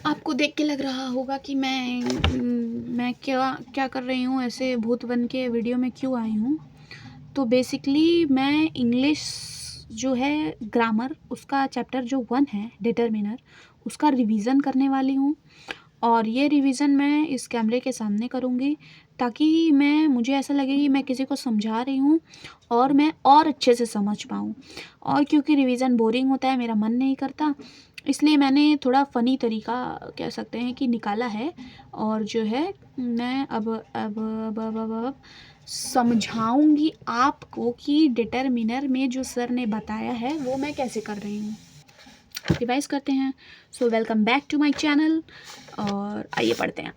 आपको देख के लग रहा होगा कि मैं क्या क्या कर रही हूँ, ऐसे भूत बन के वीडियो में क्यों आई हूँ। तो बेसिकली मैं इंग्लिश जो है ग्रामर, उसका चैप्टर जो 1 है डिटरमिनर, उसका रिवीजन करने वाली हूँ। और ये रिवीजन मैं इस कैमरे के सामने करूँगी ताकि मुझे ऐसा लगे कि मैं किसी को समझा रही हूँ और मैं और अच्छे से समझ पाऊँ। और क्योंकि रिवीजन बोरिंग होता है, मेरा मन नहीं करता, इसलिए मैंने थोड़ा फ़नी तरीका कह सकते हैं कि निकाला है। और जो है मैं अब समझाऊंगी आपको कि डिटरमिनर में जो सर ने बताया है वो मैं कैसे कर रही हूँ। रिवाइज करते हैं। So welcome back to my channel और आइए पढ़ते हैं।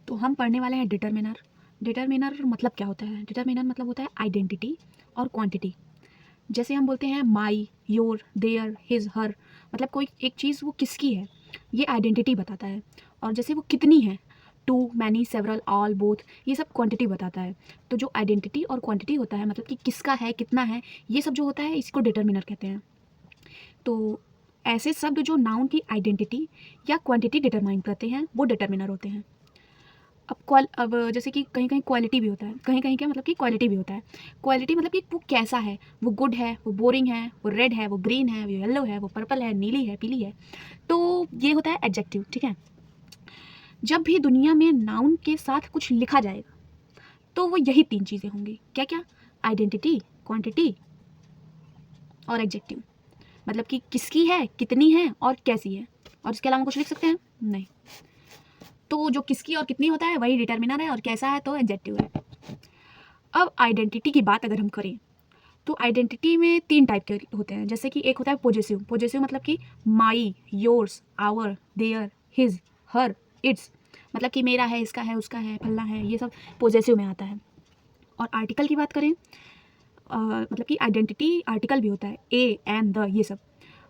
तो हम पढ़ने वाले हैं डिटरमिनर। डिटरमिनर मतलब क्या होता है? डिटरमिनर मतलब होता है आइडेंटिटी और क्वांटिटी। जैसे हम बोलते हैं माई, योर, देयर, हिज, हर, मतलब कोई एक चीज़ वो किसकी है, ये आइडेंटिटी बताता है। और जैसे वो कितनी है, two, many, several, all, both, ये सब क्वांटिटी बताता है। तो जो आइडेंटिटी और क्वांटिटी होता है, मतलब कि किसका है, कितना है, ये सब जो होता है इसको डिटरमिनर कहते हैं। तो ऐसे शब्द जो नाउन की आइडेंटिटी या क्वांटिटी डिटरमाइन करते हैं वो डिटरमिनर होते हैं। अब जैसे कि कहीं कहीं क्वालिटी भी होता है, कहीं कहीं क्या मतलब कि क्वालिटी भी होता है। क्वालिटी मतलब कि वो कैसा है, वो गुड है, वो बोरिंग है, वो रेड है, वो ग्रीन है, वो येलो है, वो पर्पल है, नीली है, पीली है। तो ये होता है एडजेक्टिव, ठीक है। जब भी दुनिया में नाउन के साथ कुछ लिखा जाएगा तो वो यही 3 चीज़ें होंगी। क्या क्या? आइडेंटिटी, क्वांटिटी और एडजेक्टिव। मतलब कि किसकी है, कितनी है और कैसी है। और इसके अलावा कुछ लिख सकते हैं? नहीं। तो जो किसकी और कितनी होता है वही डिटरमिनर है, और कैसा है तो एडजेक्टिव है। अब आइडेंटिटी की बात अगर हम करें तो आइडेंटिटी में 3 टाइप के होते हैं। जैसे कि एक होता है पॉजेसिव। पॉजेसिव मतलब कि my, yours, our, their, his, her, its, मतलब कि मेरा है, इसका है, उसका है, फलना है, ये सब पॉजेसिव में आता है। और आर्टिकल की बात करें, मतलब कि आइडेंटिटी आर्टिकल भी होता है, ए, एंड, द, ये सब।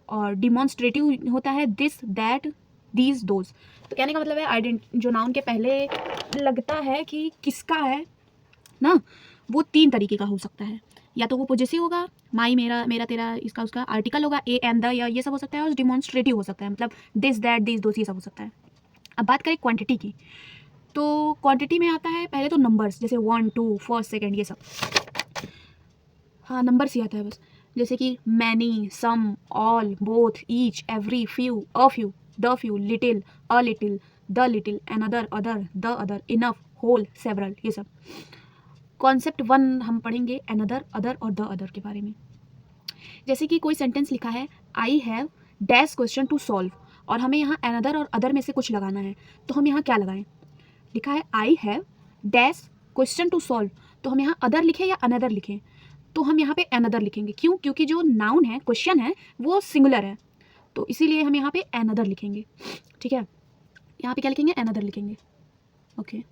और डिमॉन्स्ट्रेटिव होता है दिस, दैट, दीज, दोज। तो कहने का मतलब है जो नाउन के पहले लगता है कि किसका है ना, वो 3 तरीके का हो सकता है। या तो वो पॉजेसिव होगा, माई, मेरा, मेरा, तेरा, इसका, उसका। आर्टिकल होगा ए, एंड, द, या ये सब हो सकता है। और डिमॉन्स्ट्रेटिव हो सकता है, मतलब दिस, दैट, दीज, दोज, ये सब हो सकता है। अब बात करें क्वांटिटी की, तो क्वांटिटी में आता है पहले तो नंबर्स, जैसे 1, 2, फर्स्ट, सेकंड, ये सब। हाँ, नंबर्स ही आता है बस। जैसे कि many, some, all, both, each, every, few, a few, the few, little, a little, the little, another, other, the other, enough, whole, several, ये सब। कॉन्सेप्ट 1 हम पढ़ेंगे अनदर, अदर और द अदर के बारे में। जैसे कि कोई सेंटेंस लिखा है, I have dash question to solve, और हमें यहाँ अनदर और अदर में से कुछ लगाना है, तो हम यहाँ क्या लगाएं? लिखा है I have dash question to solve, तो हम यहाँ अदर लिखें या अनदर लिखें? तो हम यहाँ पे अनदर लिखेंगे। क्यों? क्योंकि जो नाउन है, क्वेश्चन है, वो सिंगुलर है, तो इसीलिए हम यहाँ पे अनदर लिखेंगे। ठीक है, यहाँ पे क्या लिखेंगे? अनदर लिखेंगे। ओके,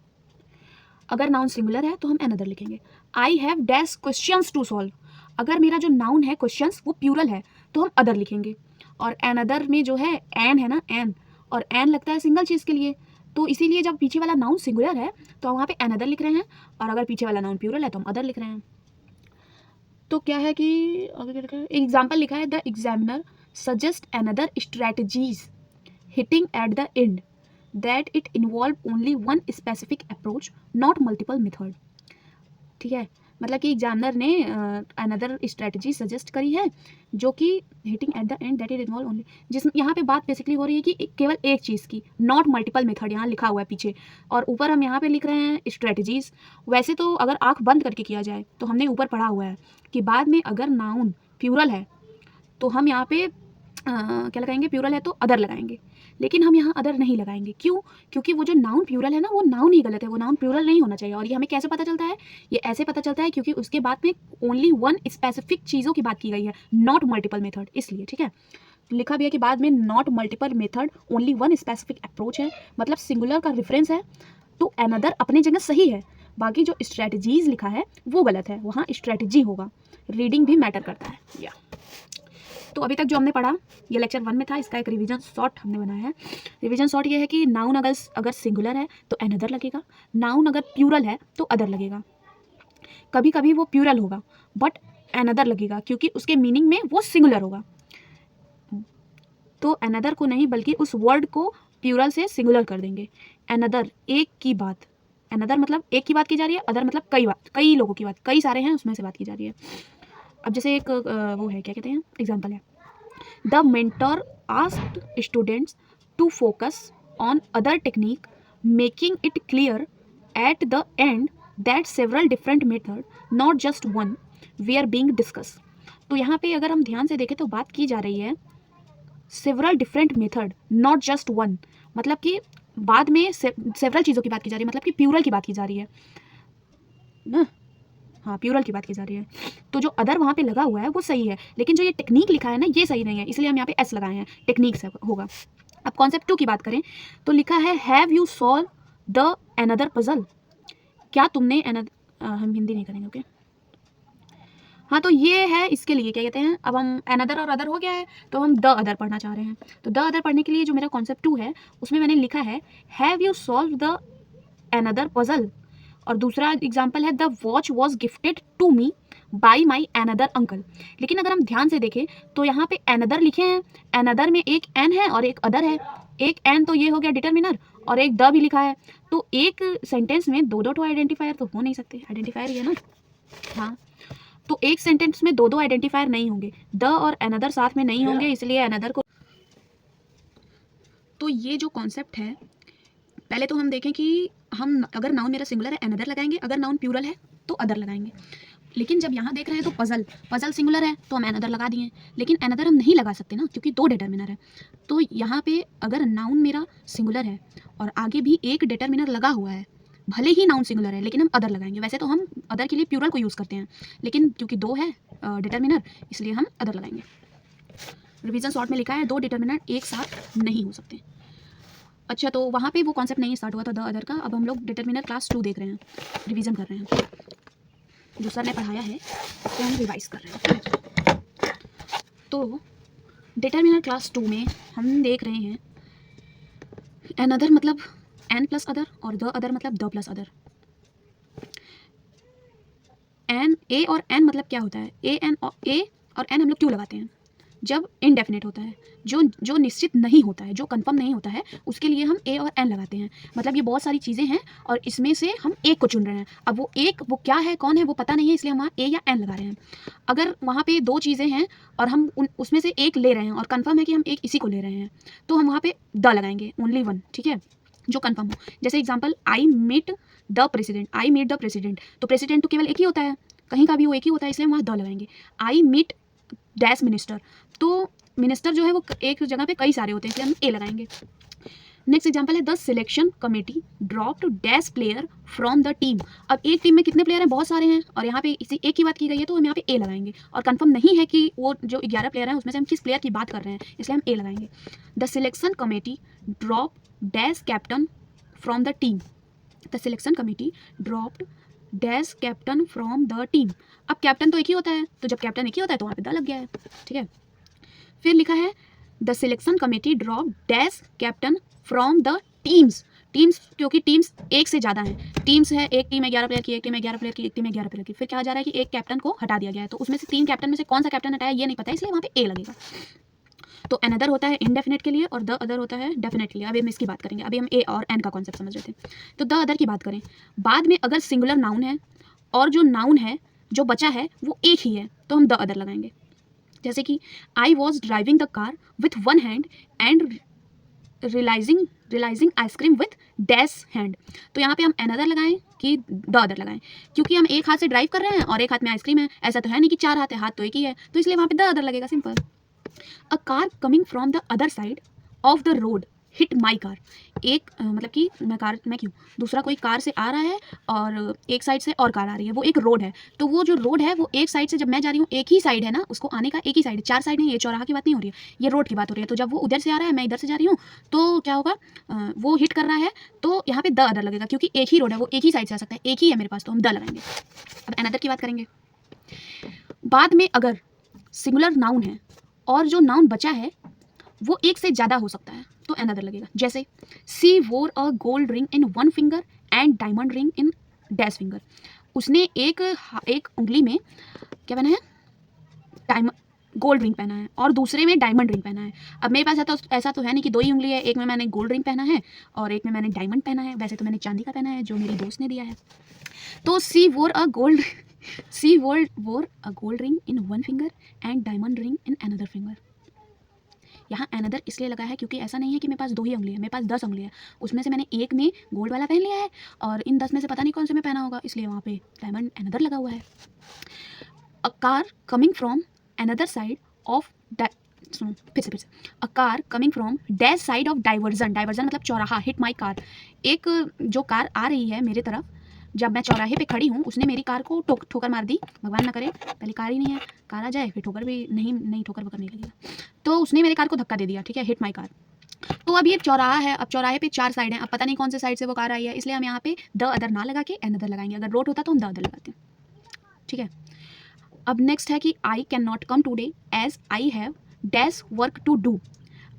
अगर नाउन सिंगुलर है तो हम अनदर लिखेंगे। I have dash questions to solve, अगर मेरा जो नाउन है क्वेश्चंस वो प्यूरल है तो हम अदर लिखेंगे। और अनदर में जो है एन है ना, एन, और एन लगता है सिंगल चीज़ के लिए, तो इसीलिए जब पीछे वाला नाउन सिंगुलर है तो हम वहाँ पे अनदर लिख रहे हैं, और अगर पीछे वाला नाउन प्यूरल है तो हम अदर लिख रहे हैं। तो क्या है कि अगर क्या लिखा है, एग्जाम्पल लिखा है, the examiner suggest another strategies hitting at the end that it involve only one specific approach, not multiple method। ठीक है, मतलब कि एग्जामिनर ने अनदर स्ट्रेटजी सजेस्ट करी है जो कि hitting at the end that it involve only, जिस यहाँ पे बात बेसिकली हो रही है कि केवल एक चीज़ की, नॉट मल्टीपल मेथड यहाँ लिखा हुआ है पीछे, और ऊपर हम यहाँ पे लिख रहे हैं स्ट्रेटजीज। वैसे तो अगर आंख बंद करके किया जाए तो हमने ऊपर पढ़ा हुआ है कि बाद में अगर नाउन प्यूरल है तो हम यहाँ पे क्या लगाएंगे? प्यूरल है तो अदर लगाएंगे, लेकिन हम यहाँ अदर नहीं लगाएंगे। क्यों? क्योंकि वो जो नाउन प्यूरल है ना, वो नाउन ही गलत है, वो नाउन प्यूरल नहीं होना चाहिए। और ये हमें कैसे पता चलता है? ये ऐसे पता चलता है क्योंकि उसके बाद में ओनली वन स्पेसिफिक चीज़ों की बात की गई है, नॉट मल्टीपल मेथड, इसलिए। ठीक है, लिखा भी है कि बाद में not multiple method, only one specific approach है, मतलब सिंगुलर का रेफरेंस है, तो अनदर अपनी जगह सही है, बाकी जो स्ट्रेटजीज लिखा है वो गलत है, वहाँ स्ट्रेटजी होगा। रीडिंग भी मैटर करता है। या तो अभी तक जो हमने पढ़ा ये लेक्चर 1 में था, इसका एक रिवीजन शॉर्ट हमने बनाया है। रिवीजन शॉर्ट ये है कि नाउन अगर सिंगुलर है तो अनदर लगेगा, नाउन अगर प्यूरल है तो अदर लगेगा। कभी कभी वो प्यूरल होगा बट अनदर लगेगा क्योंकि उसके मीनिंग में वो सिंगुलर होगा। तो अनदर को नहीं बल्कि उस वर्ड को प्लूरल से सिंगुलर कर देंगे। अनदर, एक की बात। अनदर मतलब एक की बात की जा रही है, अदर मतलब कई बात, कई लोगों की बात, कई सारे हैं उसमें से बात की जा रही है। अब जैसे एक वो है, क्या कहते हैं, एग्जाम्पल है, the mentor asked students to focus on other technique making it clear at the end that several different method not just one we are being discuss. तो यहाँ पे अगर हम ध्यान से देखें तो बात की जा रही है several different method not just one, मतलब कि बाद में सेवरल चीज़ों की बात की जा रही है, मतलब कि प्लूरल की बात की जा रही है ना। हाँ, प्लूरल की बात की जा रही है। तो जो अदर वहाँ पे लगा हुआ है वो सही है, लेकिन जो ये टेक्निक लिखा है ना ये सही नहीं है, इसलिए हम यहाँ पे एस लगाए हैं, टेक्निक से होगा। अब कॉन्सेप्ट 2 की बात करें तो लिखा है have you solve the another puzzle. क्या तुमने हम हिंदी नहीं करेंगे, ओके। हाँ, तो ये है इसके लिए, क्या कहते हैं, अब हम अनदर और अदर हो गया है तो हम द अदर पढ़ना चाह रहे हैं। तो द अदर पढ़ने के लिए जो मेरा कॉन्सेप्ट 2 है उसमें मैंने लिखा है have you solve the another puzzle, और दूसरा एग्जाम्पल है the watch was gifted to me by my another uncle. लेकिन अगर हम ध्यान से देखें तो यहाँ पे अनदर लिखे हैं, अनदर में एक एन है और एक अदर है, एक एन तो ये हो गया डिटर्मिनर और एक द भी लिखा है, तो एक सेंटेंस में दो दो आइडेंटिफायर तो हो नहीं सकते, आइडेंटिफायर ही है ना। हाँ, तो एक सेंटेंस में दो दो आइडेंटिफायर नहीं होंगे, द और अनदर साथ में नहीं होंगे, इसलिए अनदर को। तो ये जो कॉन्सेप्ट है, पहले तो हम देखें कि हम अगर नाउन मेरा सिंगुलर है अनदर लगाएंगे, अगर नाउन प्लूरल है तो अदर लगाएंगे। लेकिन जब यहाँ देख रहे हैं तो पजल, पजल सिंगुलर है तो हम अनदर लगा दिए, लेकिन अनदर हम नहीं लगा सकते ना क्योंकि दो डिटर्मिनर है। तो यहाँ पे अगर नाउन मेरा सिंगुलर है और आगे भी एक डिटर्मिनर लगा हुआ है, भले ही नाउन सिंगुलर है लेकिन हम अदर लगाएंगे। वैसे तो हम अदर के लिए प्लूरल को यूज़ करते हैं, लेकिन क्योंकि दो है डिटर्मिनर इसलिए हम अदर लगाएंगे। रिवीजन शॉर्ट में लिखा है दो डिटर्मिनर एक साथ नहीं हो सकते। अच्छा, तो वहाँ पे वो कॉन्सेप्ट नहीं स्टार्ट हुआ था द अदर का। अब हम लोग डिटर्मिनर क्लास 2 देख रहे हैं, रिवीजन कर रहे हैं, जो सर ने पढ़ाया है तो हम रिवाइज कर रहे हैं। तो डिटर्मिनर क्लास 2 में हम देख रहे हैं अनदर मतलब एन प्लस अदर और द अदर मतलब द प्लस अदर। एन, ए और एन मतलब क्या होता है, ए और एन हम लोग क्यों लगाते हैं, जब इनडेफिनेट होता है, जो निश्चित नहीं होता है, जो कंफर्म नहीं होता है, उसके लिए हम ए और एन लगाते हैं। मतलब ये बहुत सारी चीज़ें हैं और इसमें से हम एक को चुन रहे हैं। अब वो एक वो क्या है कौन है वो पता नहीं है, इसलिए हम वहाँ ए या एन लगा रहे हैं। अगर वहाँ पे दो चीज़ें हैं और हम उसमें से एक ले रहे हैं और कंफर्म है कि हम एक इसी को ले रहे हैं, तो हम वहाँ पे द लगाएंगे, ओनली वन, ठीक है, जो कंफर्म हो। जैसे example I meet the president, I meet the president, तो प्रेसिडेंट तो केवल एक ही होता है, कहीं का भी वो एक ही होता है, इसलिए हम वहाँ द लगाएंगे। आई मीट डैश मिनिस्टर, तो मिनिस्टर जो है वो एक जगह पे कई सारे होते हैं, इसलिए हम ए लगाएंगे। नेक्स्ट एग्जांपल है the selection committee dropped dash player from the team. अब एक टीम में कितने प्लेयर हैं, बहुत सारे हैं, और यहाँ पे इसी एक की बात की गई है तो हम यहाँ पे ए लगाएंगे, और कंफर्म नहीं है कि वो जो 11 प्लेयर हैं उसमें से हम किस प्लेयर की बात कर रहे हैं, इसलिए हम ए लगाएंगे। The selection committee drop dash captain from the team, the selection committee dropped dash captain from the team. अब कैप्टन तो एक ही होता है, तो जब कैप्टन एक ही होता है तो वहाँ पे द लग गया है, ठीक है। फिर लिखा है the selection committee drop dash captain from the teams, teams क्योंकि टीम्स एक से ज़्यादा हैं, टीम्स है, एक टीम में 11 प्लेयर की, एक टीम में 11 प्लेयर की, एक टीम में 11 प्लेयर की। फिर कहा जा रहा है कि एक कैप्टन को हटा दिया गया है, तो उसमें से 3 कैप्टन में से कौन सा कैप्टन हटाया ये नहीं पता, इसलिए वहाँ पे ए लगेगा। तो अनदर होता है इनडेफिनेट के लिए और द अदर होता है डेफिनेट के लिए। अभी हम इसकी बात करेंगे, अभी हम ए और एन का कॉन्सेप्ट समझ रहे थे। तो द अदर की बात करें, बाद में अगर सिंगुलर नाउन है और जो नाउन है जो बचा है वो एक ही है तो हम द अदर लगाएंगे। जैसे कि I was driving the car with one hand and realising ice cream with dash hand, तो यहाँ पे हम अनदर लगाएं कि द अदर लगाएं, क्योंकि हम एक हाथ से ड्राइव कर रहे हैं और एक हाथ में आइसक्रीम है, ऐसा तो है नहीं कि 4 हाथ है, हाथ तो एक ही है, तो इसलिए वहाँ पे द अदर लगेगा, simple. A car coming from the other side of the road hit my car, एक मतलब कि मैं क्यों दूसरा कोई कार से आ रहा है और एक साइड से और कार आ रही है, वो एक रोड है, तो वो जो रोड है वो एक साइड से जब मैं जा रही हूँ, एक ही साइड है ना उसको आने का, एक ही साइड है, 4 साइड नहीं, ये चौराहा की बात नहीं हो रही है, ये रोड की बात हो रही है। तो जब वो उधर से आ रहा है मैं इधर से जा रही हूँ तो क्या होगा, वो हिट कर रहा है तो यहाँ पे द अदर लगेगा, क्योंकि एक ही रोड है, वो एक ही साइड से आ सकता है, एक ही है मेरे पास, तो हम द लगाएंगे। अब अनदर की बात करेंगे, बाद में अगर सिंगुलर नाउन है और जो नाउन बचा है वो एक से ज़्यादा हो सकता है तो अनदर लगेगा। जैसे सी वोर a gold ring in one finger and diamond ring in dash finger, उसने एक उंगली में क्या पहना है, गोल्ड रिंग पहना है और दूसरे में डायमंड रिंग पहना है। अब मेरे पास ऐसा तो है नहीं कि दो ही उंगली है, एक में मैंने गोल्ड रिंग पहना है और एक में मैंने डायमंड पहना है। वैसे तो मैंने चांदी का पहना है जो मेरी दोस्त ने दिया है। तो सी वोर a gold ring in one finger and diamond ring in another finger. यहाँ अनदर इसलिए लगा है क्योंकि ऐसा नहीं है कि मेरे पास 2 ही उंगली है, मेरे पास 10 उंगली है। उसमें से मैंने एक में गोल्ड वाला पहन लिया है और इन 10 में से पता नहीं कौन से में पहना होगा, इसलिए वहाँ पे डायमंड अनदर लगा हुआ है। A car coming from another side of फिर से a car coming from dash side of diversion. Diversion मतलब चौराहा। हिट माई कार, एक जो कार आ रही है मेरे तरफ, जब मैं चौराहे पे खड़ी हूँ उसने मेरी कार को ठोकर मार दी। भगवान ना करे पहले कार ही नहीं है, कार आ जाए फिर ठोकर भी नहीं ठोकर वकर नहीं लगेगा। तो उसने मेरी कार को धक्का दे दिया, ठीक है, हिट माई कार। तो अब ये चौराहा है, अब चौराहे पे 4 साइड हैं, अब पता नहीं कौन से साइड से वो कार आई है, इसलिए हम यहाँ पे द अदर ना लगा के एन अदर लगाएंगे। अगर रोड होता तो हम द अदर लगाते हैं, ठीक है। अब नेक्स्ट है कि I can not come today as I have dash work to do.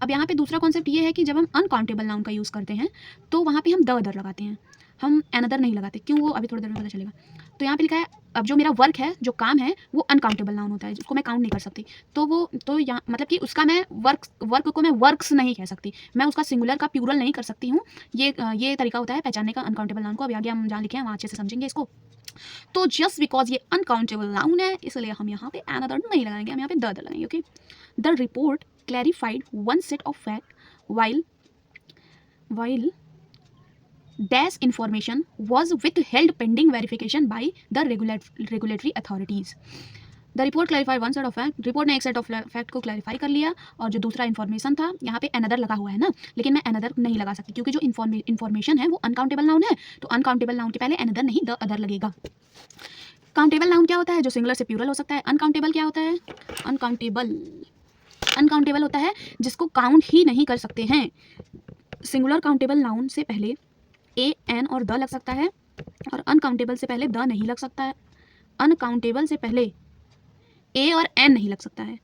अब यहाँ पे दूसरा कॉन्सेप्ट ये है कि जब हम अनकाउंटेबल नाउन का यूज़ करते हैं तो वहाँ पे हम द अदर लगाते हैं, हम अनदर नहीं लगाते। क्यों, वो अभी थोड़ी देर में पता चलेगा। तो यहाँ पे लिखा है अब जो मेरा वर्क है, जो काम है, वो अनकाउंटेबल नाउन होता है, जिसको मैं काउंट नहीं कर सकती। तो यहाँ मतलब कि उसका मैं वर्क को मैं वर्क्स नहीं कह सकती, मैं उसका सिंगुलर का प्लूरल नहीं कर सकती हूँ। ये तरीका होता है पहचानने का अनकाउंटेबल नाउन को। अभी आगे हम जहाँ लिखे हैं वहाँ अच्छे से समझेंगे इसको। तो जस्ट बिकॉज ये अनकाउंटेबल नाउन है इसलिए हम यहाँ पे अनदर नहीं लगाएंगे, हम यहाँ पे द अदर लगाएंगे। Okay, the report clarified one set of fact while dash information was withheld pending verification by the regulatory authorities. The report clarify one set of fact, report ने एक सेट ऑफ फैक्ट को clarify कर लिया और जो दूसरा information था, यहाँ पे अनदर लगा हुआ है ना, लेकिन मैं अनदर नहीं लगा सकती क्योंकि जो इन्फॉर्मेशन है वो अनकाउंटेबल नाउन है। तो अनकाउंटेबल नाउन के पहले अनदर नहीं द अदर लगेगा। काउंटेबल नाउन क्या होता है, जो सिंगुलर से प्लूरल हो सकता है। अनकाउंटेबल क्या होता है, अनकाउंटेबल होता है जिसको काउंट ही नहीं कर सकते हैं। सिंगुलर काउंटेबल नाउन से पहले ए एन और द लग सकता है और अनकाउंटेबल से पहले द नहीं लग सकता है। अनकाउंटेबल से पहले ए और एन नहीं लग सकता है।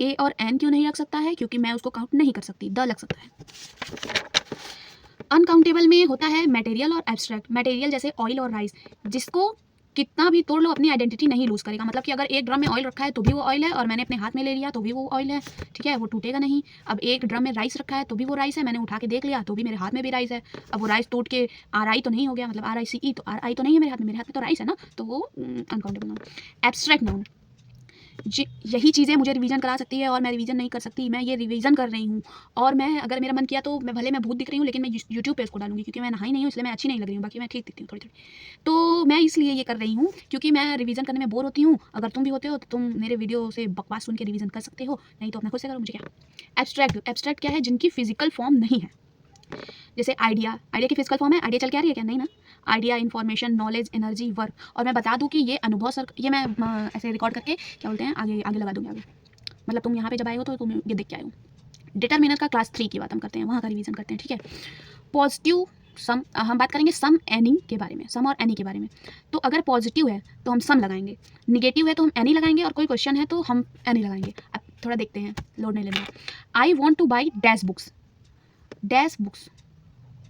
ए और एन क्यों नहीं लग सकता है, क्योंकि मैं उसको काउंट नहीं कर सकती, द लग सकता है। अनकाउंटेबल में होता है मटेरियल और एब्स्ट्रैक्ट। मटेरियल जैसे ऑयल और राइस, जिसको कितना भी तोड़ लो अपनी आइडेंटिटी नहीं लूज करेगा। मतलब कि अगर एक ड्रम में ऑयल रखा है तो भी वो ऑयल है और मैंने अपने हाथ में ले लिया तो भी वो ऑयल है, ठीक है, वो टूटेगा नहीं। अब एक ड्रम में राइस रखा है तो भी वो राइस है, मैंने उठा के देख लिया तो भी मेरे हाथ में भी राइस है। अब वो राइस टूट के RI तो नहीं हो गया, मतलब RICE, तो RI तो नहीं है मेरे हाथ में तो राइस है ना, तो वो अनकाउंटेबल नाउन। एब्स्ट्रैक्ट नाउन, यही चीज़ें मुझे रिवीजन करा सकती है और मैं रिवीजन नहीं कर सकती, मैं ये रिवीजन कर रही हूँ। और मैं अगर मेरा मन किया तो मैं भले मैं भूत दिख रही हूँ लेकिन मैं यूट्यूब पे इसको डालूंगी क्योंकि मैं नहाई नहीं हूँ, इसलिए मैं अच्छी नहीं लग रही हूँ, बाकी मैं ठीक दिखती हूँ थोड़ी थोड़ी। तो मैं इसलिए ये कर रही हूँ क्योंकि मैं रिवीजन करने में बोर होती हूँ। अगर तुम भी होते हो तो तुम मेरे वीडियो से बकवास सुन के रिवीजन कर सकते हो, नहीं तो अपना खुद से करो, मुझे क्या। एब्स्ट्रैक्ट क्या है, जिनकी फिजिकल फॉर्म नहीं है। जैसे आइडिया की फिजिकल फॉर्म है, आइडिया चल के आ रही है क्या, नहीं ना। Idea, information, knowledge, energy, work. और मैं बता दूं कि ये अनुभव सर, ये मैं ऐसे रिकॉर्ड करके क्या बोलते हैं आगे लगा दूंगी आगे, मतलब तुम यहाँ पे जब आए हो तो तुम ये देख के आए हो। डिटरमिनर का क्लास 3 की बात हम करते हैं, वहाँ का रिवीजन करते हैं, ठीक है। पॉजिटिव सम, हम बात करेंगे सम एनी के बारे में, सम और एनी के बारे में। तो अगर पॉजिटिव है तो हम सम लगाएंगे, निगेटिव है तो हम एनी लगाएंगे और कोई क्वेश्चन है तो हम एनी लगाएंगे। अब थोड़ा देखते हैं, लोड नहीं लेना। I want two by dash books,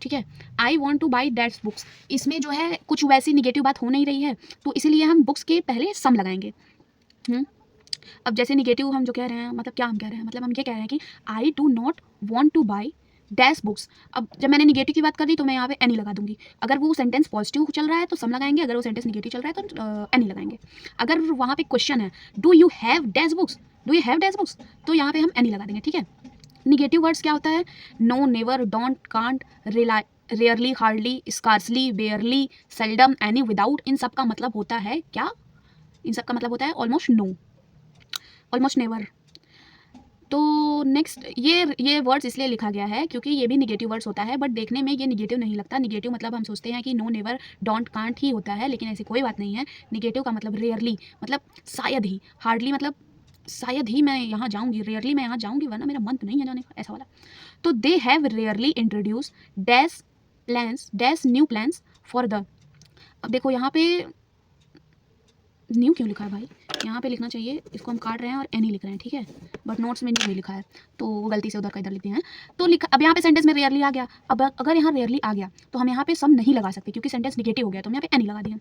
ठीक है, I want two by dash books. इसमें जो है कुछ वैसी निगेटिव बात हो नहीं रही है तो इसीलिए हम बुक्स के पहले सम लगाएंगे। अब जैसे निगेटिव हम जो कह रहे हैं, मतलब क्या हम कह रहे हैं, मतलब हम ये कह रहे हैं कि I do not want two by dash books. अब जब मैंने निगेटिव की बात कर दी तो मैं यहाँ पे एनी लगा दूंगी। अगर वो सेंटेंस पॉजिटिव चल रहा है तो सम लगाएंगे, अगर वो सेंटेंस निगेटिव चल रहा है तो एनी लगाएंगे। अगर वहाँ पे क्वेश्चन है do you have dash books, तो यहाँ पे हम एनी लगा देंगे, ठीक है। निगेटिव वर्ड्स क्या होता है, no, never, don't, can't, rarely, hardly, scarcely, barely, seldom, any, without. इन सब का मतलब होता है क्या, इन सब का मतलब होता है ऑलमोस्ट नो, ऑलमोस्ट नेवर। तो नेक्स्ट ये वर्ड्स इसलिए लिखा गया है क्योंकि ये भी निगेटिव वर्ड्स होता है, बट देखने में ये निगेटिव नहीं लगता। निगेटिव मतलब हम सोचते हैं कि नो, नेवर, डोंट, कांट ही होता है, लेकिन ऐसी कोई बात नहीं है। निगेटिव का मतलब रेयरली, मतलब शायद ही, हार्डली मतलब शायद ही मैं यहाँ जाऊँगी, रेयरली मैं यहाँ जाऊँगी वरना मेरा मन तो नहीं है जाने का, ऐसा वाला। तो they have rarely introduce dash plans, dash new plans for the. अब देखो यहाँ पे न्यू क्यों लिखा है भाई, यहाँ पे लिखना चाहिए, इसको हम काट रहे हैं और एनी लिख रहे हैं, ठीक है, बट नोट्स में न्यू नहीं लिखा है तो वो गलती से उधर का इधर लिख दिए हैं। तो लिखा, अब यहाँ पे सेंटेंस में रेयरली आ गया। अब अगर यहाँ रेयरली आ गया तो हम यहाँ पे सम नहीं लगा सकते क्योंकि सेंटेंस निगेटिव हो गया, तो हम यहाँ पे एनी लगा दिया।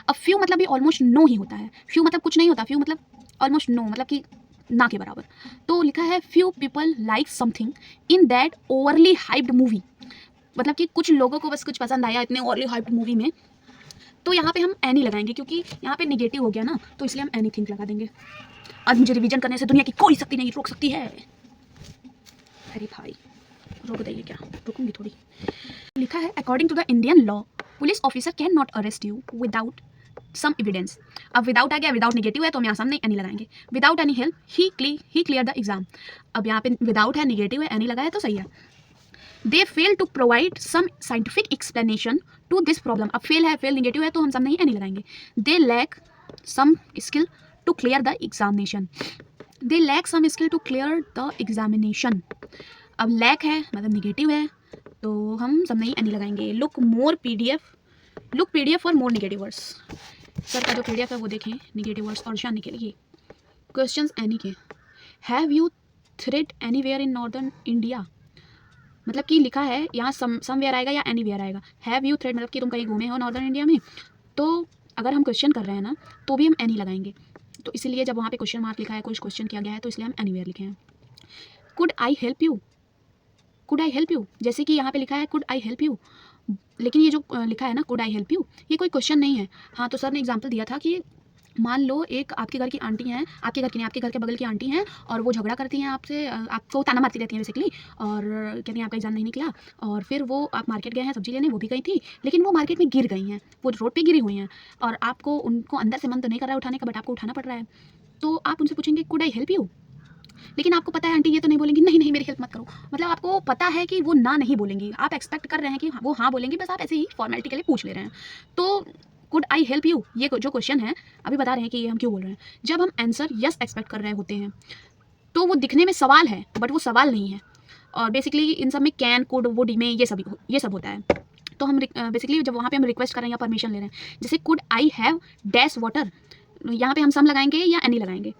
अब फ्यू मतलब भी ऑलमोस्ट नो ही होता है, फ्यू मतलब कुछ नहीं होता, फ्यू मतलब ऑलमोस्ट नो, मतलब कि ना के बराबर। तो लिखा है few people like something in that overly hyped movie, मतलब कि कुछ लोगों को बस कुछ पसंद आया इतने ओवरली हाइप्ड मूवी में, तो यहाँ पे हम एनी लगाएंगे क्योंकि यहाँ पे निगेटिव हो गया ना, तो इसलिए हम एनीथिंग लगा देंगे। आज मुझे रिवीजन करने से दुनिया की कोई शक्ति नहीं रोक सकती है। अरे भाई रोक देंगे क्या, रुकूंगी थोड़ी। लिखा है according to the Indian law police officer can not arrest you without some evidence. अब विदाउट आ गया, विदाउट निगेटिव है तो हम यहाँ सामने एनी लगाएंगे। Without any help he clear the exam. अब यहाँ पे विदाउट है, निगेटिव है, एनी लगाया तो सही है। They fail to provide some scientific explanation to this problem. अब फेल है, फेल निगेटिव है तो हम सामने ही एनी लगाएंगे। They lack some skill to clear the examination. They lack some skill to clear the examination. अब लैक है मतलब निगेटिव है तो हम सामने ही एनी लगाएंगे। Look PDF for more negative words. Sir का जो पीडीएफ है वो देखें निगेटिव वर्ड्स और जानने के लिए। क्वेश्चंस एनी के। Have you thread anywhere in northern India, मतलब कि लिखा है यहाँ समवेयर आएगा या एनीवेयर आएगा। हैव यू थ्रेड मतलब कि तुम कहीं घूमे हो नॉर्दर्न इंडिया में, तो अगर हम क्वेश्चन कर रहे हैं ना तो भी हम एनी लगाएंगे। तो इसीलिए जब वहाँ पे क्वेश्चन मार्क लिखा है, कुछ क्वेश्चन किया गया है, तो इसलिए हम एनीवेयर लिखे हैं। कुड आई हेल्प यू, जैसे कि यहाँ पे लिखा है कुड आई हेल्प यू, लेकिन ये जो लिखा है ना कुड आई हेल्प यू, ये कोई क्वेश्चन नहीं है। हाँ तो सर ने एग्जाम्पल दिया था कि मान लो एक आपके घर की आंटी हैं, आपके घर की नहीं, आपके घर के बगल की आंटी हैं, और वो झगड़ा करती हैं आपसे, आपको ताना मारती रहती हैं बेसिकली, और कहती हैं आपका एग्जाम नहीं निकला, और फिर वो आप मार्केट गए हैं सब्जी लेने, वो भी गई थी, लेकिन वो मार्केट में गिर गई हैं, वो रोड पे गिरी हुई हैं, और आपको उनको अंदर से मन तो नहीं कर रहा है उठाने का, बट आपको उठाना पड़ रहा है। तो आप उनसे पूछेंगे कुड आई हेल्प यू, लेकिन आपको पता है आंटी ये तो नहीं बोलेंगी नहीं नहीं मेरी हेल्प मत करो, मतलब आपको पता है कि वो ना नहीं बोलेंगी, आप एक्सपेक्ट कर रहे हैं कि वो हाँ बोलेंगी, बस आप ऐसे ही फॉर्मेलिटी के लिए पूछ ले रहे हैं। तो कुड आई हेल्प यू ये जो क्वेश्चन है अभी बता रहे हैं कि ये हम क्यों बोल रहे हैं। जब हम आंसर यस एक्सपेक्ट कर रहे होते हैं तो वो दिखने में सवाल है बट वो सवाल नहीं है, और बेसिकली इन सब में कैन कुड वुड में ये सब होता है। तो हम बेसिकली जब वहाँ पे हम रिक्वेस्ट कर रहे हैं या परमिशन ले रहे हैं, जैसे could I have dash water, यहाँ पे हम सम लगाएंगे या एनी लगाएंगे,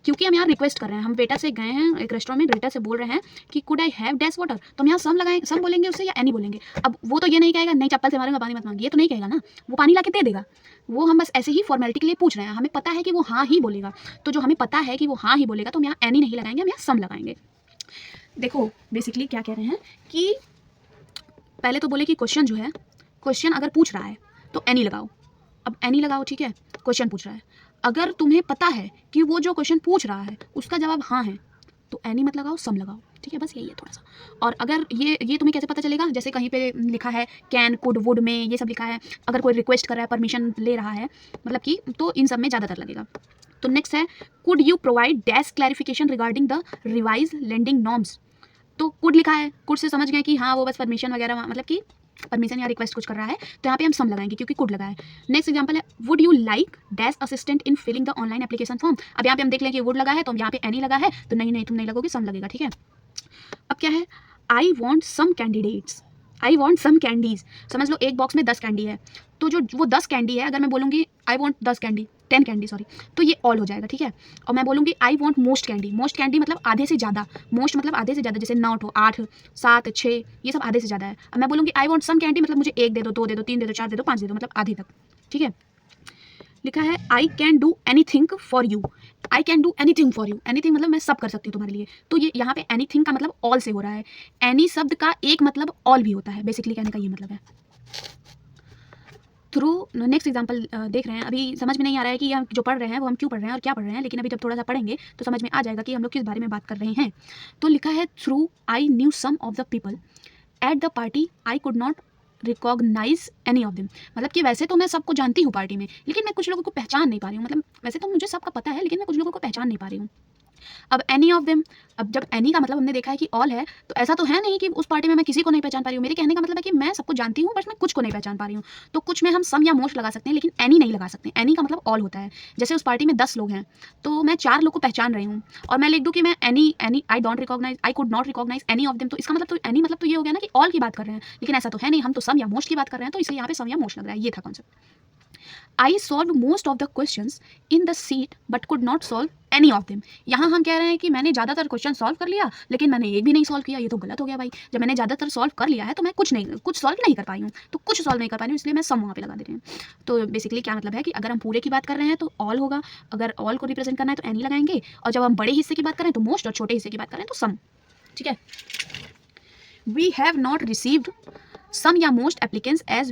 क्योंकि हम यहाँ रिक्वेस्ट कर रहे हैं। हम वेटर से गए हैं एक रेस्टोरेंट में, वेटर से बोल रहे हैं कि could I have dash water, तो हम यहाँ सम बोलेंगे उससे या एनी बोलेंगे। अब वो तो ये नहीं कहेगा नहीं चप्पल से मारूंगा पानी मत मांगिए, ये तो नहीं कहेगा ना, वो पानी ला के दे देगा। वो हम बस ऐसे ही फॉर्मेलिटी के लिए पूछ रहे हैं, हमें पता है कि वो हाँ ही बोलेगा, तो जो हमें पता है कि वो हाँ ही बोलेगा तो हम यहाँ एनी नहीं लगाएंगे, हम यहाँ सम लगाएंगे। देखो बेसिकली क्या कह रहे हैं कि पहले तो बोले कि क्वेश्चन जो है, क्वेश्चन अगर पूछ रहा है तो एनी लगाओ। अब एनी लगाओ, ठीक है, क्वेश्चन पूछ रहा है, अगर तुम्हें पता है कि वो जो क्वेश्चन पूछ रहा है उसका जवाब हाँ है तो एनी मत लगाओ, सम लगाओ, ठीक है, बस यही है थोड़ा सा। और अगर ये तुम्हें कैसे पता चलेगा, जैसे कहीं पे लिखा है कैन कुड वुड में ये सब लिखा है, अगर कोई रिक्वेस्ट कर रहा है परमिशन ले रहा है मतलब कि, तो इन सब में ज़्यादातर लगेगा। तो नेक्स्ट है could you provide dash clarification regarding the revise lending norms. तो कुड लिखा है, कुड से समझ गए कि हाँ वो बस परमिशन वगैरह मतलब कि परमिशन या रिक्वेस्ट कुछ कर रहा है, तो यहाँ पे हम सम लगाएंगे क्योंकि कुड लगा है। नेक्स्ट एग्जांपल है would you like dash assistant in filling the online application form. अब यहाँ पे हम देख लें कि वुड लगा है तो यहाँ पे एनी लगा है, तो नहीं तुम नहीं लगोगे, सम लगेगा, ठीक है। अब क्या है I want some candidates, I want some candies, समझ लो एक बॉक्स में 10 कैंडी है, तो जो वो 10 कैंडी है अगर मैं बोलूँगी आई वॉन्ट 10 कैंडी सॉरी, तो ये ऑल हो जाएगा, ठीक है। और मैं बोलूँगी आई वॉन्ट मोस्ट कैंडी मतलब आधे से ज़्यादा, मोस्ट मतलब आधे से ज़्यादा, जैसे 9 हो 8 7 6 ये सब आधे से ज़्यादा है। अब मैं बोलूँगी आई वॉन्ट सम कैंडी मतलब मुझे 1 दे दो, 2 दे दो, 3 दे दो, 4 दे दो, 5 दे दो, मतलब आधे तक, ठीक है। लिखा है I can do anything for you, I can do anything for you, anything मतलब मैं सब कर सकती हूँ तुम्हारे लिए, तो ये यहाँ पे एनीथिंग का मतलब ऑल से हो रहा है। एनी शब्द का एक मतलब ऑल भी होता है, बेसिकली कहने का ये मतलब है। थ्रू नेक्स्ट एग्जाम्पल देख रहे हैं, अभी समझ में नहीं आ रहा है कि हम जो पढ़ रहे हैं वो हम क्यों पढ़ रहे हैं और क्या पढ़ रहे हैं, लेकिन अभी जब थोड़ा सा पढ़ेंगे तो समझ में आ जाएगा कि हम लोग किस बारे में बात कर रहे हैं। तो लिखा है through I knew some of the people at the party I could not recognise any of them, मतलब कि वैसे तो मैं सबको जानती हूँ पार्टी में, लेकिन मैं कुछ लोगों को पहचान नहीं पा रही हूँ, मतलब वैसे तो मुझे सबका पता है लेकिन मैं कुछ लोगों को पहचान नहीं पा रही हूँ। अब एनी ऑफ देम, अब जब एनी का मतलब हमने देखा है कि ऑल है, तो ऐसा तो है नहीं कि उस पार्टी में मैं किसी को नहीं पहचान पा रही हूँ। मेरे कहने का मतलब है कि मैं सबको जानती हूँ बस मैं कुछ को नहीं पहचान पा रही हूँ। तो कुछ में हम सम या मोस्ट लगा सकते हैं लेकिन एनी नहीं लगा सकते। एनी का मतलब ऑल होता है। जैसे उस पार्टी में 10 लोग हैं तो मैं 4 लोग को पहचान रही हूँ और मैं लिख दूँ कि मैं any I could not recognise any of them, तो इसका मतलब तो एनी मतलब तो ये हो गया ना कि ऑल की बात कर रहे हैं, लेकिन ऐसा तो है नहीं, हम तो सम या मोस्ट की बात कर रहे हैं, तो इसलिए यहाँ पे सम या मोस्ट लग रहा है। ये था concept. I solve most of the questions in the seat but could not solve any of them. यहाँ हम कह रहे हैं कि मैंने ज़्यादातर क्वेश्चन सॉल्व कर लिया लेकिन मैंने एक भी नहीं सॉल्व किया, ये तो गलत हो गया भाई। जब मैंने ज़्यादातर सॉल्व कर लिया है तो मैं कुछ सॉल्व नहीं कर पाई हूँ, तो कुछ सॉल्व नहीं कर पाई हूँ, इसलिए मैं सम वहाँ पे लगा दे रही हूँ। तो बेसिकली क्या मतलब है कि अगर हम पूरे की बात कर रहे हैं तो ऑल होगा, अगर ऑल को रिप्रेजेंट करना है तो एनी लगाएंगे, और जब हम बड़े हिस्से की बात करें तो मोस्ट, और छोटे हिस्से की बात करें तो सम। ठीक है। We have not received some या most applicants as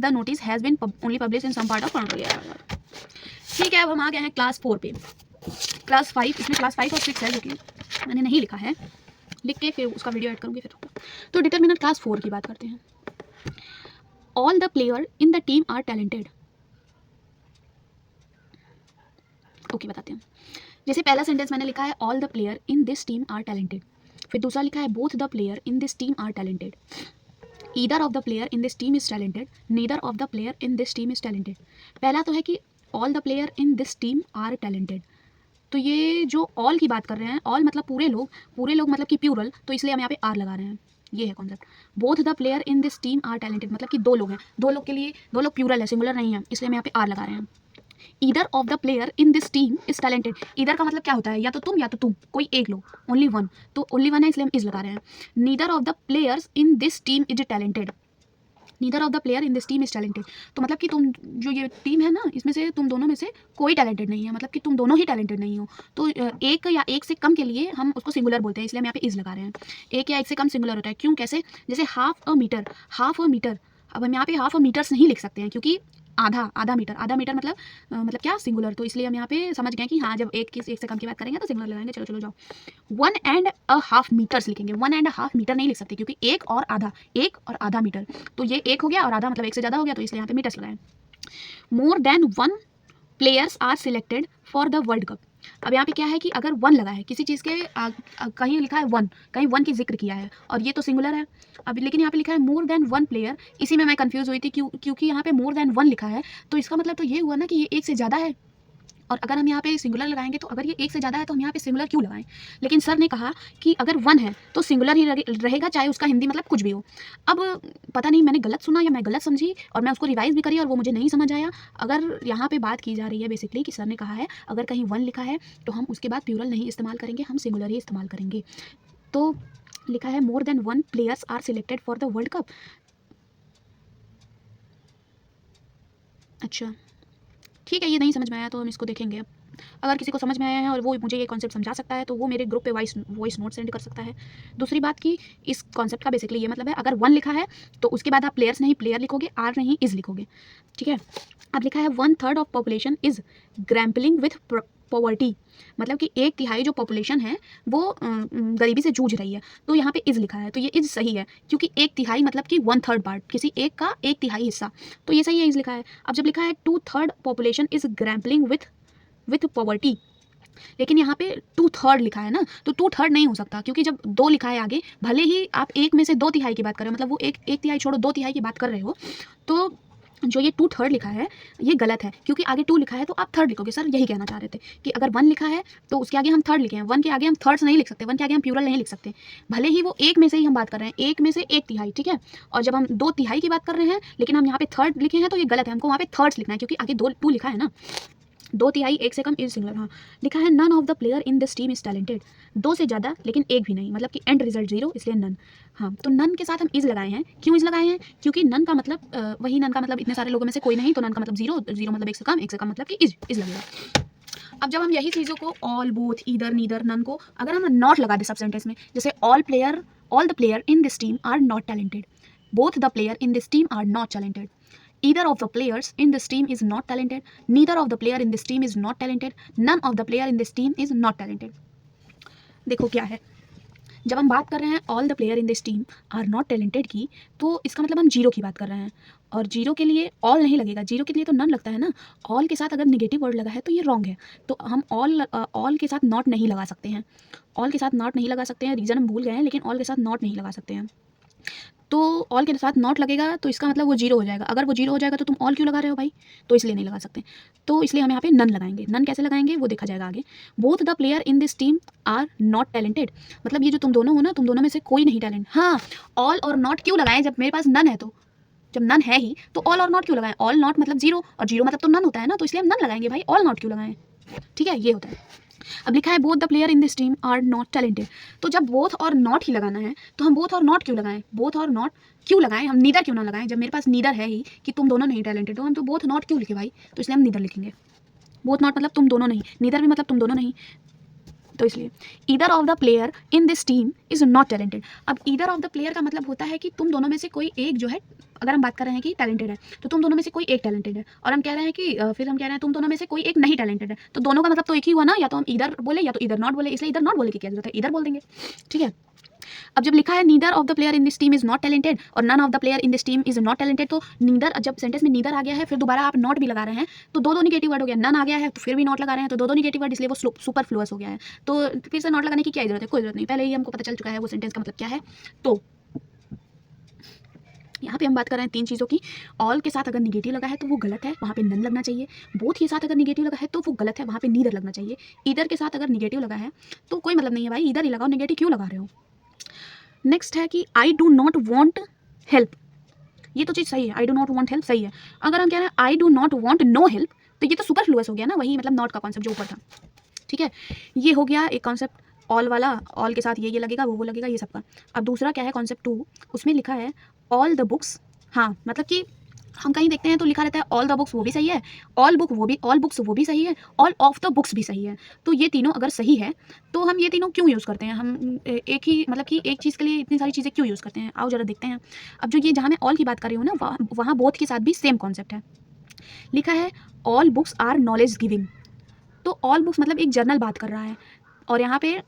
the notice has been only published in some part of control area। ठीक है, अब हम आ गए हैं क्लास 4 पे। क्लास 5, इसमें क्लास 5 और 6 है जो कि मैंने नहीं लिखा है, लिख के फिर उसका वीडियो ऐड करूँगी फिर। तो डिटरमिनर क्लास 4 की बात करते हैं। All the player in the team are talented. Okay, बताते हैं। जैसे पहला सेंटेंस मैंने लिखा है all the player in this team are talented, फिर दूसरा लिखा है both the player in this team are talented, either of the player in this team is talented, neither of the player in this team is talented। पहला तो है कि all the player in this team are talented, तो ये जो all की बात कर रहे हैं, all मतलब पूरे लोग मतलब कि प्यूरल, तो इसलिए हम यहाँ पे आर लगा रहे हैं, ये है concept. Both the player in this team are talented मतलब कि दो लोग हैं, दो लोग के लिए दो लोग प्यूरल है, सिंगुलर नहीं है, इसलिए हम यहाँ पे आर लगा रहे हैं। Either of the player in this team is talented, either का मतलब क्या होता है, या तो तुम कोई एक लोग, ओनली वन, तो ओनली वन है इसलिए हम इज लगा रहे हैं। Neither of the players in this team is talented, neither of the player in this team is talented, तो मतलब कि तुम जो ये टीम है ना, इसमें से तुम दोनों में से कोई टैलेंटेड नहीं है, मतलब कि तुम दोनों ही टैलेंटेड नहीं हो। तो एक या एक से कम के लिए हम उसको सिंगुलर बोलते हैं, इसलिए हम यहाँ पे इज लगा रहे हैं। एक या एक से कम सिंगुलर होता है, क्यों, कैसे, जैसे हाफ अ मीटर, अब हम यहाँ पे हाफ अ मीटर्स नहीं लिख सकते हैं क्योंकि आधा मीटर मतलब क्या, सिंगुलर, तो इसलिए हम यहाँ पे समझ गए कि हाँ जब एक से कम की बात करेंगे तो सिंगुलर लगाएंगे। चलो जाओ, 1.5 मीटर्स लिखेंगे, 1.5 मीटर नहीं लिख सकते क्योंकि एक और आधा मीटर, तो ये एक हो गया और आधा मतलब एक से ज़्यादा हो गया, तो इसलिए यहाँ पे मीटर्स लगाएं। More than 1 players are selected for the world cup. अब यहाँ पे क्या है कि अगर 1 लगा है किसी चीज़ के कहीं लिखा है 1, कहीं 1 की जिक्र किया है और ये तो सिंगुलर है, अब लेकिन यहाँ पे लिखा है मोर देन 1 प्लेयर, इसी में मैं कंफ्यूज हुई थी क्योंकि यहाँ पे मोर देन 1 लिखा है, तो इसका मतलब तो ये हुआ ना कि ये एक से ज़्यादा है, और अगर हम यहाँ पे सिंगुलर लगाएंगे तो अगर ये एक से ज़्यादा है तो हम यहाँ पे सिंगुलर क्यों लगाएं। लेकिन सर ने कहा कि अगर 1 है तो सिंगुलर ही रहेगा, चाहे उसका हिंदी मतलब कुछ भी हो। अब पता नहीं मैंने गलत सुना या मैं गलत समझी, और मैं उसको रिवाइज भी करी और वो मुझे नहीं समझ आया। अगर यहाँ पे बात की जा रही है बेसिकली कि सर ने कहा है अगर कहीं 1 लिखा है तो हम उसके बाद प्लूरल नहीं इस्तेमाल करेंगे, हम सिंगुलर ही इस्तेमाल करेंगे। तो लिखा है more than 1 players are selected for the world cup. अच्छा ठीक है, ये नहीं समझ में आया तो हम इसको देखेंगे। अगर किसी को समझ में आया है और वो मुझे ये कॉन्सेप्ट समझा सकता है तो वो मेरे ग्रुप पे वॉइस नोट सेंड कर सकता है। दूसरी बात कि इस कॉन्सेप्ट का बेसिकली ये मतलब है अगर 1 लिखा है तो उसके बाद आप प्लेयर्स नहीं प्लेयर लिखोगे, आर नहीं इज लिखोगे। ठीक है, अब लिखा है 1/3 of population is grappling with poverty, मतलब कि 1/3 जो पॉपुलेशन है वो गरीबी से जूझ रही है, तो यहाँ पे इज लिखा है, तो ये इज सही है क्योंकि 1/3 मतलब कि 1/3 पार्ट, किसी एक का 1/3 हिस्सा, तो ये सही है, इज लिखा है। अब जब लिखा है 2/3 population is grappling with poverty, लेकिन यहाँ पे 2/3 लिखा है ना, तो 2/3 नहीं हो सकता क्योंकि जब 2 लिखा है आगे, भले ही आप एक में से 2/3 की बात कर रहे हो, मतलब वो एक तिहाई छोड़ो 2/3 की बात कर रहे हो, तो जो ये 2/3 लिखा है ये गलत है क्योंकि आगे 2 लिखा है तो आप 3rd लिखोगे। सर यही कहना चाह रहे थे कि अगर 1 लिखा है तो उसके आगे हम 3rd लिखे हैं, 1 के आगे हम 3rds नहीं लिख सकते, 1 के आगे हम प्लूरल नहीं लिख सकते, भले ही वो एक में से ही हम बात कर रहे हैं, एक में से 1/3, ठीक है। और जब हम 2/3 की बात कर रहे हैं लेकिन हम यहाँ पे 3rd लिखे हैं तो ये गलत है, हमको वहाँ पे 3rds लिखना है क्योंकि आगे 2 लिखा है ना। 2/3 एक से कम इज सिंगुलर, हाँ लिखा है none of the player in this team is talented, 2 से ज़्यादा लेकिन एक भी नहीं, मतलब कि एंड रिजल्ट 0 इसलिए नन। हाँ तो नन के साथ हम इज लगाए हैं, क्यों इज लगाए हैं, क्योंकि नन का मतलब वही नन का मतलब इतने सारे लोगों में से कोई नहीं, तो नन का मतलब 0 मतलब एक से कम मतलब कि इज लगेगा। अब जब हम यही चीज़ों को all, both, either, neither, none को अगर हम नॉट लगा दे सब सेंटेंस में, जैसे all the player in this team are not talented, both the player in this team are not talented, either of the players in this team is not talented, neither of the player in this team is not talented, none of the player in this team is not talented। देखो क्या है, जब हम बात कर रहे हैं all the player in this team are not talented की, तो इसका मतलब हम 0 की बात कर रहे हैं, और 0 के लिए ऑल नहीं लगेगा, 0 के लिए तो नन लगता है ना। ऑल के साथ अगर नेगेटिव वर्ड लगा है तो ये रॉन्ग है, तो हम ऑल के साथ नॉट नहीं लगा सकते हैं, ऑल के साथ नॉट नहीं लगा सकते हैं, रीज़न हम भूल गए हैं, लेकिन ऑल के साथ नॉट नहीं लगा सकते हैं। तो ऑल के साथ नॉट लगेगा तो इसका मतलब वो 0 हो जाएगा, अगर वो 0 हो जाएगा तो तुम ऑल क्यों लगा रहे हो भाई, तो इसलिए नहीं लगा सकते, तो इसलिए हम यहाँ पे नन लगाएंगे। नन कैसे लगाएंगे वो देखा जाएगा आगे। Both the player in this team are not talented, मतलब ये जो तुम दोनों हो ना, तुम दोनों में से कोई नहीं टैलेंट। हाँ ऑल और नॉट क्यों लगाएं जब मेरे पास नन है, तो जब नन है ही तो ऑल और नॉट क्यों लगाएं? ऑल नॉट मतलब जीरो, और जीरो मतलब तो नन होता है ना, तो इसलिए हम नन लगाएंगे भाई, ऑल नॉट क्यों लगाएं? ठीक है, ये होता है। अब लिखा है both the player in this team are not talented. तो जब बोथ और नॉट ही लगाना है तो हम बोथ और नॉट क्यों लगाएं? बोथ और नॉट क्यों लगाएं? हम नीदर क्यों ना लगाएं? जब मेरे पास नीदर है ही कि तुम दोनों नहीं टैलेंटेड हो, हम तो बोथ नॉट क्यों लिखे भाई? तो इसलिए हम नीदर लिखेंगे। बोथ नॉट मतलब तुम दोनों नहीं, नीदर भी मतलब तुम दोनों नहीं, तो इसलिए either of the player in this team is not talented. अब ईदर ऑफ द प्लेयर का मतलब होता है कि तुम दोनों में से कोई एक जो है, अगर हम बात कर रहे हैं कि टैलेंटेड है तो तुम दोनों में से कोई एक टैलेंटेड है, और हम कह रहे हैं कि फिर हम कह रहे हैं तुम दोनों में से कोई एक नहीं टैलेंटेड है, तो दोनों का मतलब तो एक ही हुआ ना, या तो हम ईदर बोले या तो ईदर नॉट बोले, इसलिए ईदर नॉट बोले की क्या जरूरत है, ईदर बोल देंगे। ठीक है, अब जब लिखा है neither of the player in this team is not talented और none of the player in this team is not talented, तो नीदर, जब सेंटेंस में नीदर आ गया है फिर दोबारा आप नॉट भी लगा रहे हैं तो दो निगेटिव वर्ड हो गया, नन आ गया है तो फिर भी नॉट लगा रहे हैं तो दो निगेटिव वर्ड, इसलिए वो सुपरफ्लुअस हो गया है। तो फिर से नॉट लगाने की क्या जरूरत है? कोई जरूरत नहीं, पहले ही हमको पता चल चुका है वो सेंटेंस का मतलब क्या है। तो यहाँ पे हम बात कर रहे हैं तीन चीज़ों की। ऑल के साथ अगर निगेटिव लगा है तो वो गलत है, वहाँ पे नन लगना चाहिए। बोथ के साथ अगर निगेटिव लगा है तो वो गलत है, वहाँ पे नीदर लगना चाहिए। ईदर के साथ अगर निगेटिव लगा है तो कोई मतलब नहीं है भाई, ईदर ही लगाओ, निगेटिव क्यों लगा रहे हो। नेक्स्ट है कि I do not want help. ये तो चीज़ सही है, I do not want help सही है। अगर हम कह रहे हैं I do not want no help तो ये तो सुपरफ्लुअस हो गया ना, वही मतलब नॉट का कॉन्सेप्ट जो ऊपर था। ठीक है, ये हो गया एक कॉन्सेप्ट ऑल वाला, ऑल के साथ ये लगेगा वो लगेगा, ये सबका। अब दूसरा क्या है कॉन्सेप्ट 2, उसमें लिखा है ऑल द बुक्स। हाँ, मतलब कि हम कहीं देखते हैं तो लिखा रहता है ऑल द बुक्स, वो भी सही है, ऑल बुक्स वो भी सही है, ऑल ऑफ द बुक्स भी सही है। तो ये तीनों अगर सही है तो हम ये तीनों क्यों यूज़ करते हैं? हम एक ही मतलब कि एक चीज़ के लिए इतनी सारी चीज़ें क्यों यूज़ करते हैं? आओ जरा देखते हैं। अब जो ये जहाँ मैं ऑल की बात कर रही हूँ ना, वहाँ बोथ के साथ भी सेम कॉन्सेप्ट है। लिखा है all books are knowledge giving. तो ऑल बुक्स मतलब एक जर्नल बात कर रहा है, और यहाँ पे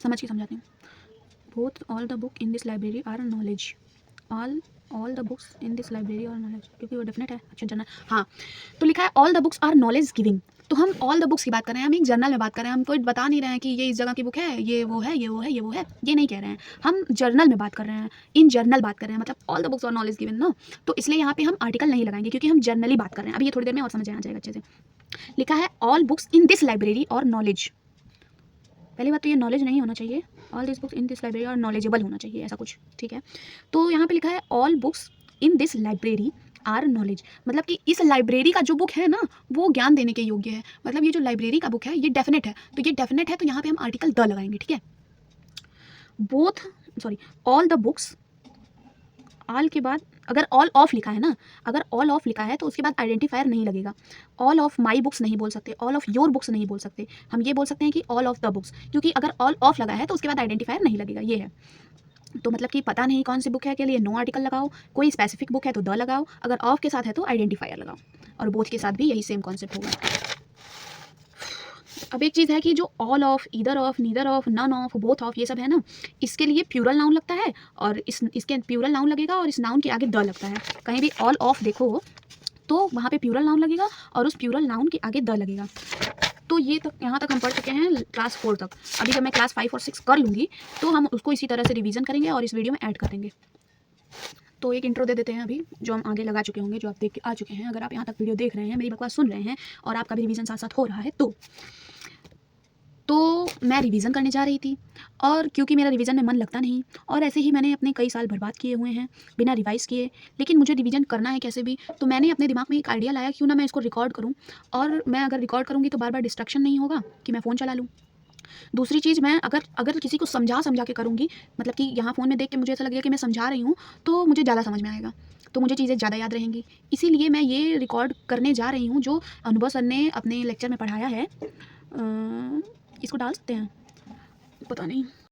समझ के समझाती हूँ। Both all the book in this library are knowledge, all the books in this library are knowledge, क्योंकि वो डेफिनेट है। अच्छा जर्नल, हाँ, तो लिखा है all the books are knowledge giving. तो हम ऑल द बुक्स की बात कर रहे हैं, हम एक जर्नल में बात कर रहे हैं, हम कोई बता नहीं रहे हैं कि ये इस जगह की बुक है, ये वो है, ये वो है, ये वो है, ये नहीं कह रहे हैं। हम जर्नल में बात कर रहे हैं, इन जर्नल बात कर रहे हैं, मतलब all the books are knowledge given ना, तो इसलिए यहाँ पे हम आर्टिकल नहीं लगाएंगे क्योंकि हम जर्नली बात कर रहे हैं। अभी ये थोड़ी देर में और समझ आ जाएगा अच्छे से। लिखा है all books in this library और नॉलेज। पहली बात तो ये नॉलेज नहीं होना चाहिए, all this books in this library और नॉलेजेबल होना चाहिए, ऐसा कुछ। ठीक है, तो यहाँ पे लिखा है all books in this library are knowledge, मतलब कि इस लाइब्रेरी का जो बुक है ना वो ज्ञान देने के योग्य है। मतलब ये जो लाइब्रेरी का बुक है ये डेफिनेट है, तो ये डेफिनेट है तो यहाँ पे हम आर्टिकल द लगाएंगे। ठीक है, ऑल द बुक्स, ऑल के बाद अगर ऑल ऑफ लिखा है ना, अगर ऑल ऑफ लिखा है तो उसके बाद आइडेंटिफायर नहीं लगेगा। ऑल ऑफ माई बुक्स नहीं बोल सकते, ऑल ऑफ योर बुक्स नहीं बोल सकते, हम ये बोल सकते हैं कि ऑल ऑफ द बुक्स, क्योंकि अगर ऑल ऑफ लगा है तो उसके बाद आइडेंटिफायर नहीं लगेगा, ये है। तो मतलब कि पता नहीं कौन सी बुक है के लिए नो आर्टिकल लगाओ, कोई स्पेसिफिक बुक है तो द लगाओ, अगर ऑफ के साथ है तो आइडेंटिफायर लगाओ, और बोथ के साथ भी यही सेम कॉन्सेप्ट होगा। अब एक चीज़ है कि जो all of, either of, neither of, none of, both of, ये सब है ना, इसके लिए प्लूरल नाउन लगता है, और इसके प्लूरल नाउन लगेगा और इस नाउन के आगे द लगता है। कहीं भी ऑल ऑफ देखो तो वहाँ पे प्लूरल नाउन लगेगा और उस प्लूरल नाउन के आगे द लगेगा। तो ये तक, यहाँ तक हम पढ़ चुके हैं क्लास 4 तक। अभी जब मैं क्लास 5 और 6 कर लूँगी तो हम उसको इसी तरह से रिवीजन करेंगे और इस वीडियो में ऐड कर देंगे। तो एक इंट्रो दे देते हैं अभी, जो हम आगे लगा चुके होंगे, जो आप देख के आ चुके हैं। अगर आप यहाँ तक वीडियो देख रहे हैं, मेरी बकवास सुन रहे हैं और आपका भी रिवीजन साथ साथ हो रहा है, तो मैं रिवीजन करने जा रही थी, और क्योंकि मेरा रिवीजन में मन लगता नहीं, और ऐसे ही मैंने अपने कई साल बर्बाद किए हुए हैं बिना रिवाइज़ किए, लेकिन मुझे रिवीजन करना है कैसे भी, तो मैंने अपने दिमाग में एक आइडिया लाया, क्यों ना मैं इसको रिकॉर्ड करूं, और मैं अगर रिकॉर्ड करूंगी तो बार बार डिस्ट्रक्शन नहीं होगा कि मैं फ़ोन चला लूँ। दूसरी चीज़, मैं अगर किसी को समझा के करूँगी, मतलब कि यहाँ फ़ोन में देख के मुझे ऐसा लगेगा कि मैं समझा रही हूँ, तो मुझे ज़्यादा समझ में आएगा, तो मुझे चीज़ें ज़्यादा याद रहेंगी। इसीलिए मैं ये रिकॉर्ड करने जा रही हूँ जो अनुभव सर ने अपने लेक्चर में पढ़ाया है। इसको डाल सकते हैं, पता नहीं।